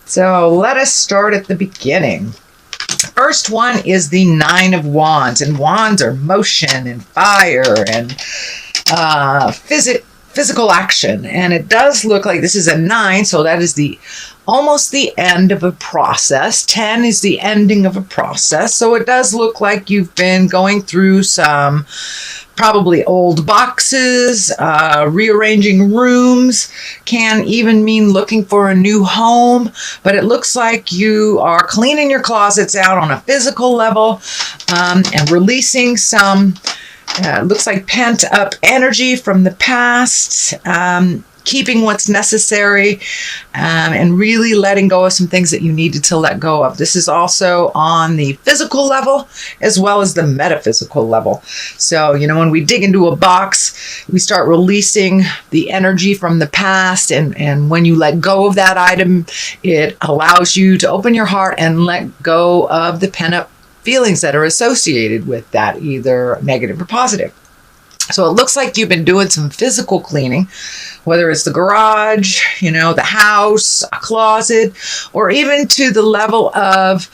So let us start at the beginning. First one is the Nine of Wands, and wands are motion and fire and physical action. And it does look like this is a 9, so that is almost the end of a process. 10 is the ending of a process. So it does look like you've been going through some probably old boxes, rearranging rooms, can even mean looking for a new home. But it looks like you are cleaning your closets out on a physical level and releasing some, looks like pent up energy from the past. Keeping what's necessary and really letting go of some things that you needed to let go of. This is also on the physical level as well as the metaphysical level. So, when we dig into a box, we start releasing the energy from the past. And when you let go of that item, it allows you to open your heart and let go of the pent-up feelings that are associated with that, either negative or positive. So it looks like you've been doing some physical cleaning, whether it's the garage, the house, a closet, or even to the level of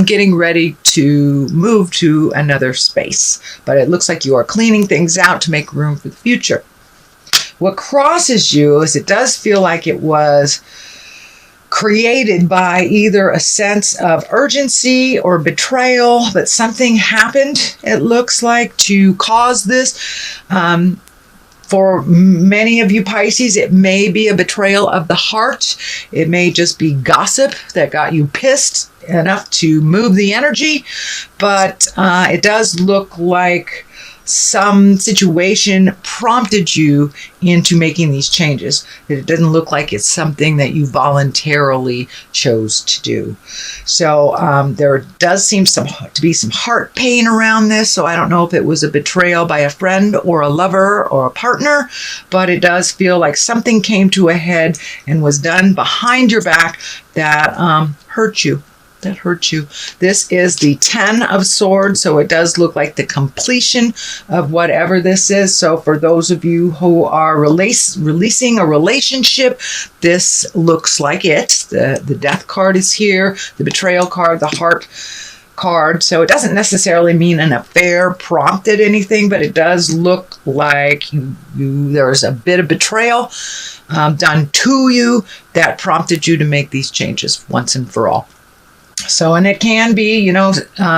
getting ready to move to another space. But it looks like you are cleaning things out to make room for the future. What crosses you is it does feel like it was created by either a sense of urgency or betrayal, but something happened, it looks like, to cause this. For many of you Pisces, it may be a betrayal of the heart. It may just be gossip that got you pissed enough to move the energy, but it does look like some situation prompted you into making these changes. It doesn't look like it's something that you voluntarily chose to do. So there does seem to be some heart pain around this. So I don't know if it was a betrayal by a friend or a lover or a partner, but it does feel like something came to a head and was done behind your back that hurt you. This is the 10 of Swords, so it does look like the completion of whatever this is. So for those of you who are releasing a relationship, this looks like it. The Death card is here, the Betrayal card, the Heart card. So it doesn't necessarily mean an affair prompted anything, but it does look like there's a bit of betrayal done to you that prompted you to make these changes once and for all. So, and it can be,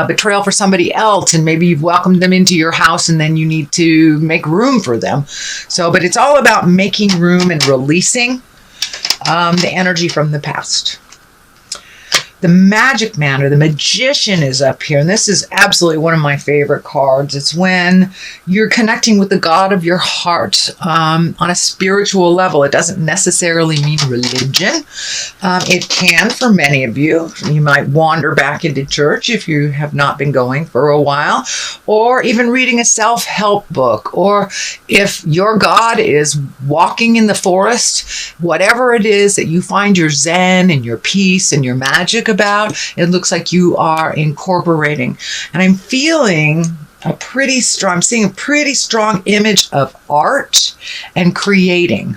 betrayal for somebody else, and maybe you've welcomed them into your house and then you need to make room for them. So, but it's all about making room and releasing the energy from the past. The Magic Man or the Magician is up here, and this is absolutely one of my favorite cards. It's when you're connecting with the God of your heart on a spiritual level. It doesn't necessarily mean religion. It can for many of you. You might wander back into church if you have not been going for a while, or even reading a self-help book, or if your God is walking in the forest, whatever it is that you find your zen and your peace and your magic about, it looks like you are incorporating. And I'm feeling I'm seeing a pretty strong image of art and creating.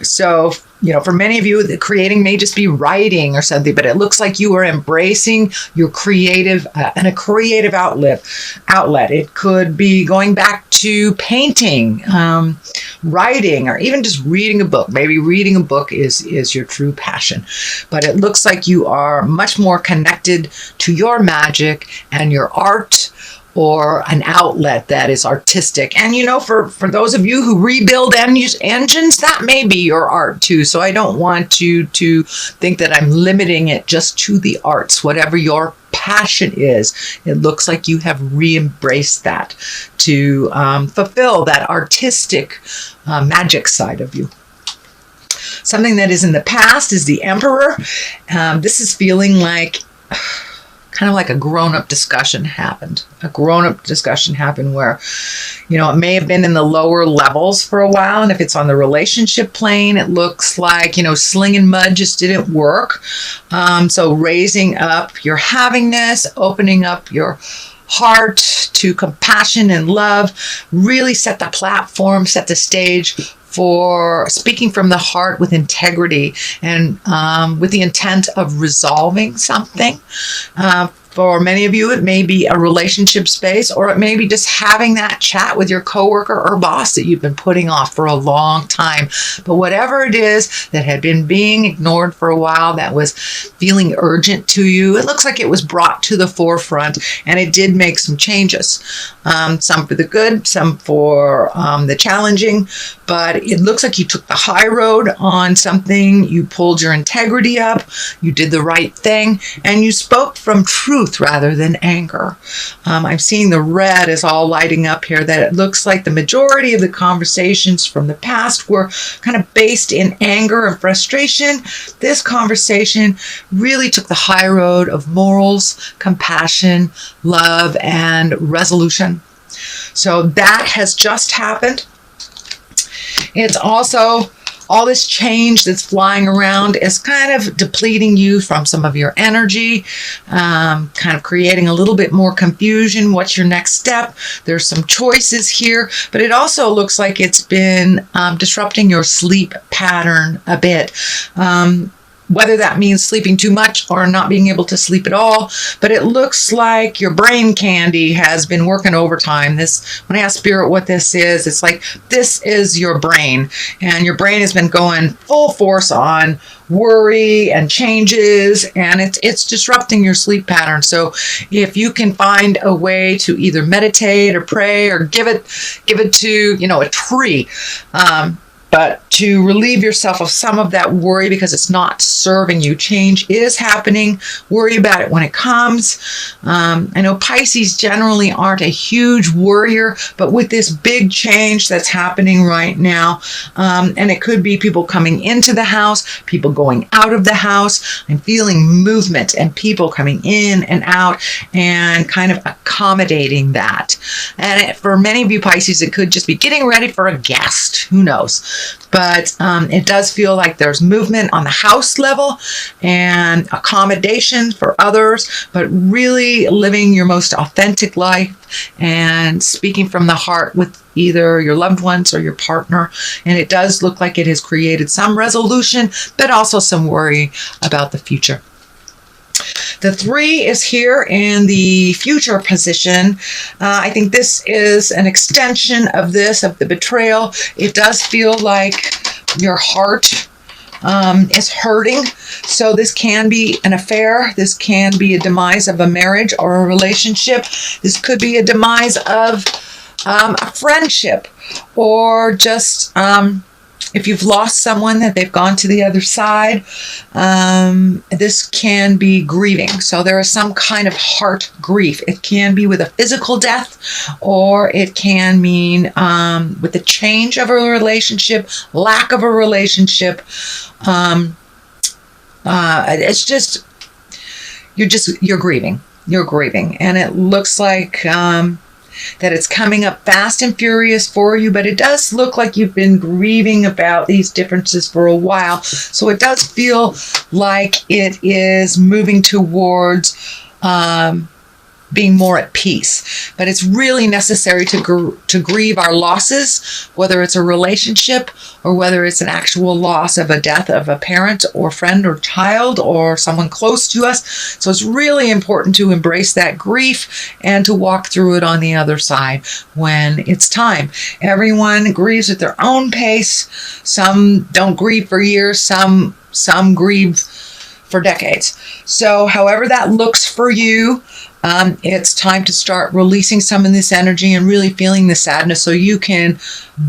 So, for many of you, the creating may just be writing or something, but it looks like you are embracing your creative and a creative outlet. It could be going back to painting, writing, or even just reading a book. Maybe reading a book is your true passion, but it looks like you are much more connected to your magic and your art, or an outlet that is artistic. And for those of you who rebuild engines, that may be your art too. So I don't want you to think that I'm limiting it just to the arts. Whatever your passion is, it looks like you have re-embraced that to fulfill that artistic magic side of you. Something that is in the past is the Emperor. This is feeling like kind of like a grown-up discussion happened. A grown-up discussion happened where, it may have been in the lower levels for a while. And if it's on the relationship plane, it looks like, slinging mud just didn't work. So raising up your havingness, opening up your heart to compassion and love, really set the platform, set the stage for speaking from the heart with integrity and with the intent of resolving something. For many of you, it may be a relationship space, or it may be just having that chat with your coworker or boss that you've been putting off for a long time. But whatever it is that had been being ignored for a while, that was feeling urgent to you, it looks like it was brought to the forefront, and it did make some changes. Some for the good, some for the challenging, but it looks like you took the high road on something. You pulled your integrity up, you did the right thing, and you spoke from truth rather than anger. I'm seeing the red is all lighting up here, that it looks like the majority of the conversations from the past were kind of based in anger and frustration. This conversation really took the high road of morals, compassion, love, and resolution. So that has just happened. It's also all this change that's flying around is kind of depleting you from some of your energy, kind of creating a little bit more confusion. What's your next step? There's some choices here, but it also looks like it's been disrupting your sleep pattern a bit. Whether that means sleeping too much or not being able to sleep at all, but it looks like your brain candy has been working overtime. When I ask Spirit what this is, it's like this is your brain, and your brain has been going full force on worry and changes, and it's disrupting your sleep pattern. So if you can find a way to either meditate or pray or give it to a tree, but to relieve yourself of some of that worry because it's not serving you. Change is happening. Worry about it when it comes. I know Pisces generally aren't a huge worrier, but with this big change that's happening right now, and it could be people coming into the house, people going out of the house, I'm feeling movement and people coming in and out and kind of accommodating that. And for many of you Pisces, it could just be getting ready for a guest. Who knows? But it does feel like there's movement on the house level and accommodation for others, but really living your most authentic life and speaking from the heart with either your loved ones or your partner. And it does look like it has created some resolution, but also some worry about the future. The 3 is here in the future position. I think this is an extension of the betrayal. It does feel like your heart is hurting. So this can be an affair. This can be a demise of a marriage or a relationship. This could be a demise of a friendship, or just if you've lost someone that they've gone to the other side. This can be grieving. So there is some kind of heart grief. It can be with a physical death, or it can mean with the change of a relationship, lack of a relationship. It's just you're grieving. You're grieving, and it looks like that it's coming up fast and furious for you, but it does look like you've been grieving about these differences for a while. So it does feel like it is moving towards being more at peace. But it's really necessary to grieve our losses, whether it's a relationship or whether it's an actual loss of a death of a parent or friend or child or someone close to us. So it's really important to embrace that grief and to walk through it on the other side when it's time. Everyone grieves at their own pace. Some don't grieve for years. Some grieve for decades. So however that looks for you, it's time to start releasing some of this energy and really feeling the sadness so you can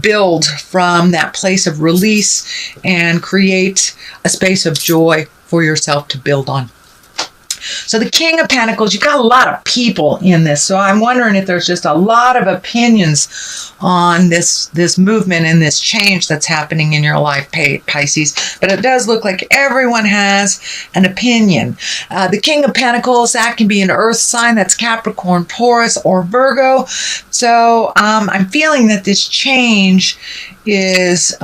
build from that place of release and create a space of joy for yourself to build on. So the King of Pentacles, you've got a lot of people in this. So I'm wondering if there's just a lot of opinions on this movement and this change that's happening in your life, Pisces. But it does look like everyone has an opinion. The King of Pentacles, that can be an earth sign. That's Capricorn, Taurus, or Virgo. So I'm feeling that this change is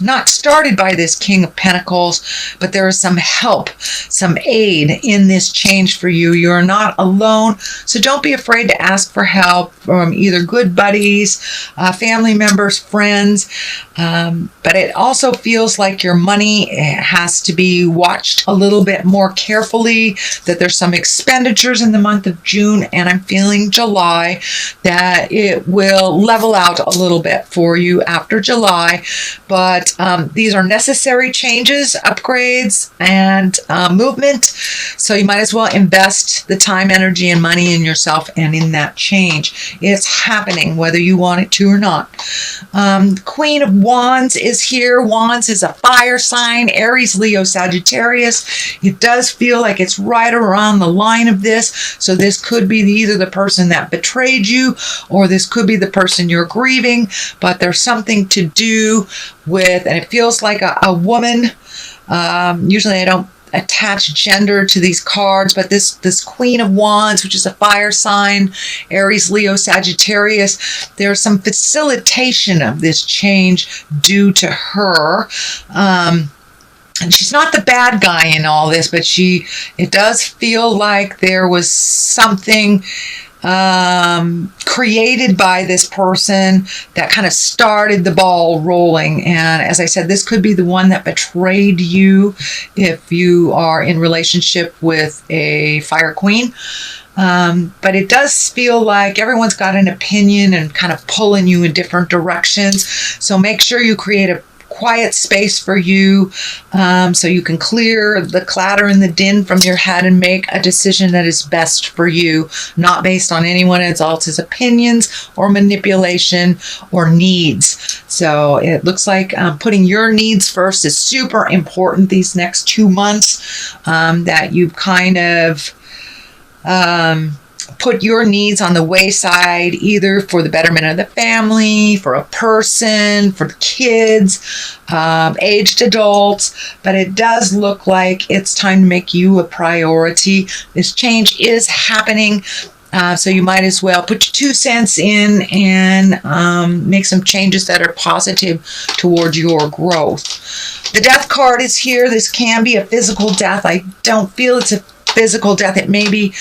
not started by this King of Pentacles, but there is some help, some aid in this change for you. You're not alone, so don't be afraid to ask for help from either good buddies, family members, friends. But it also feels like your money has to be watched a little bit more carefully, that there's some expenditures in the month of June, and I'm feeling July, that it will level out a little bit for you after July. But these are necessary changes, upgrades, and movement. So you might as well invest the time, energy, and money in yourself and in that change. It's happening whether you want it to or not. Queen of Wands is here. Wands is a fire sign, Aries, Leo, Sagittarius. It does feel like it's right around the line of this. So this could be either the person that betrayed you, or this could be the person you're grieving, but there's something to do with, and it feels like a woman. Usually I don't attach gender to these cards, but this Queen of Wands, which is a fire sign, Aries, Leo, Sagittarius, there's some facilitation of this change due to her. And she's not the bad guy in all this, but it does feel like there was something created by this person that kind of started the ball rolling. And as I said, this could be the one that betrayed you if you are in relationship with a fire queen. But it does feel like everyone's got an opinion and kind of pulling you in different directions. So make sure you create a quiet space for you, so you can clear the clatter and the din from your head and make a decision that is best for you, not based on anyone else's opinions or manipulation or needs. So it looks like putting your needs first is super important these next 2 months, that you kind of put your needs on the wayside, either for the betterment of the family, for a person, for the kids, aged adults. But it does look like it's time to make you a priority. This change is happening. So you might as well put your 2 cents in and make some changes that are positive towards your growth. The Death card is here. This can be a physical death. I don't feel it's a physical death. It may be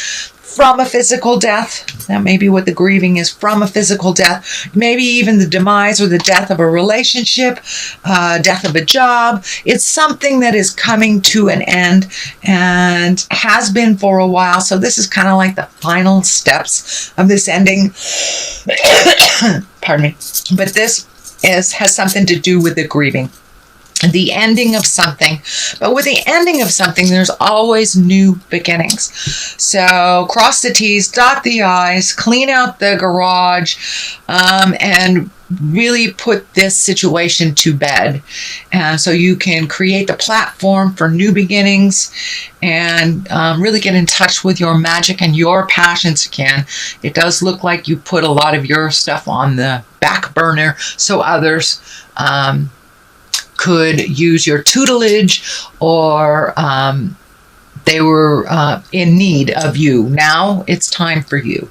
from a physical death. That may be what the grieving is, from a physical death. Maybe even the demise or the death of a relationship, death of a job. It's something that is coming to an end and has been for a while. So this is kind of like the final steps of this ending. Pardon me. But this has something to do with the grieving. The ending of something. But with the ending of something, there's always new beginnings. So cross the T's, dot the I's, clean out the garage, and really put this situation to bed. So you can create the platform for new beginnings and really get in touch with your magic and your passions again. It does look like you put a lot of your stuff on the back burner so others could use your tutelage, or they were in need of you. Now it's time for you.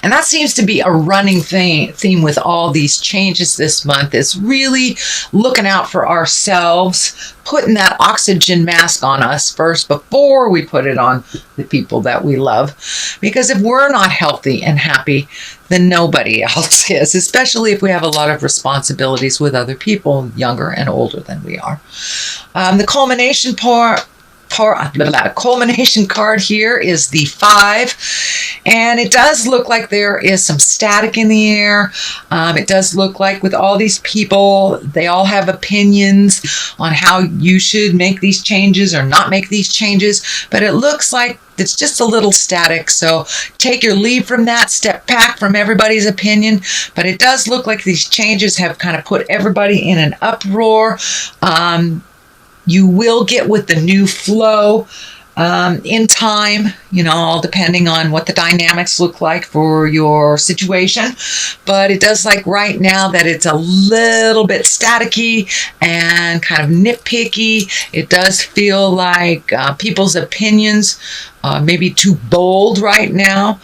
And that seems to be a running theme with all these changes this month, is really looking out for ourselves, putting that oxygen mask on us first before we put it on the people that we love. Because if we're not healthy and happy, then nobody else is, especially if we have a lot of responsibilities with other people, younger and older than we are. The culmination culmination card here is the 5, and it does look like there is some static in the air. It does look like with all these people, they all have opinions on how you should make these changes or not make these changes, but it looks like it's just a little static. So take your leave from that, step back from everybody's opinion. But it does look like these changes have kind of put everybody in an uproar. You will get with the new flow in time. all depending on what the dynamics look like for your situation. But it does like right now that it's a little bit staticky and kind of nitpicky. It does feel like people's opinions maybe too bold right now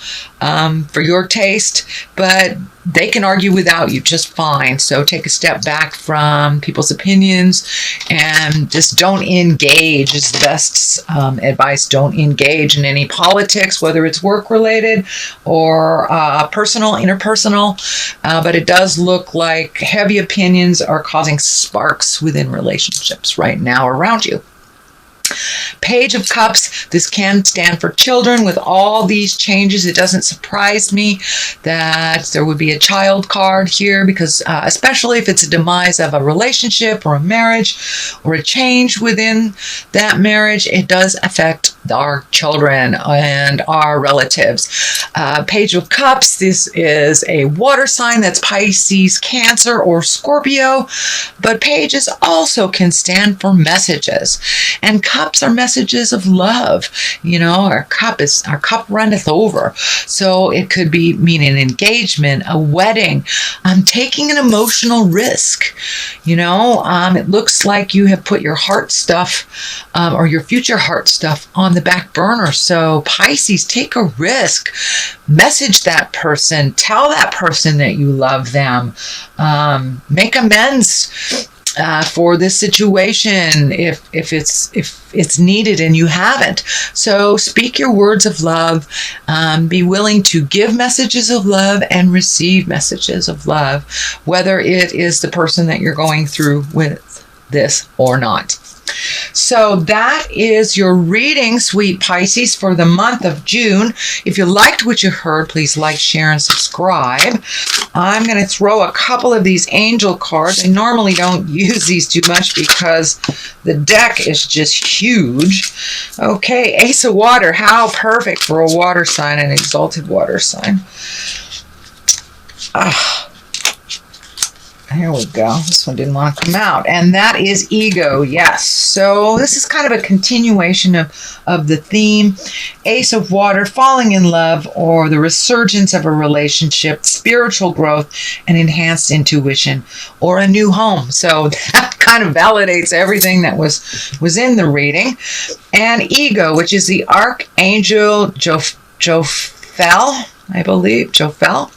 for your taste, but they can argue without you just fine. So take a step back from people's opinions and just don't engage is the best advice. Don't engage in any politics, whether it's work related or personal, interpersonal. But it does look like heavy opinions are causing sparks within relationships right now around you. Page of Cups, this can stand for children. With all these changes, it doesn't surprise me that there would be a child card here because especially if it's a demise of a relationship or a marriage or a change within that marriage, it does affect our children and our relatives. Page of Cups, this is a water sign that's Pisces, Cancer, or Scorpio, but pages also can stand for messages. And cups are messages of love. Our cup runneth over. So it could be mean an engagement, a wedding, taking an emotional risk. It looks like you have put your heart stuff or your future heart stuff on the back burner. So Pisces, take a risk. Message that person. Tell that person that you love them. Make amends for this situation if it's needed and you haven't. So speak your words of love. Be willing to give messages of love and receive messages of love, whether it is the person that you're going through with this or not. So that is your reading, sweet Pisces, for the month of June. If you liked what you heard, please like, share, and subscribe. I'm going to throw a couple of these angel cards. I normally don't use these too much because the deck is just huge. Okay, Ace of Water. How perfect for a water sign, an exalted water sign. Here we go. This one didn't want to come out. And that is ego. Yes. So this is kind of a continuation of the theme. Ace of Water, falling in love or the resurgence of a relationship, spiritual growth, and enhanced intuition, or a new home. So that kind of validates everything that was in the reading. And ego, which is the Archangel Jophiel, I believe. Jophiel.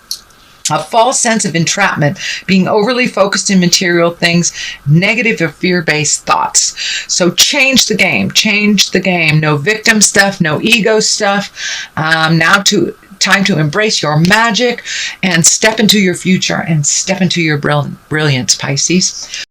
A false sense of entrapment, being overly focused in material things, negative or fear-based thoughts. So change the game. Change the game. No victim stuff, no ego stuff. Time to embrace your magic and step into your future and step into your brilliance, Pisces.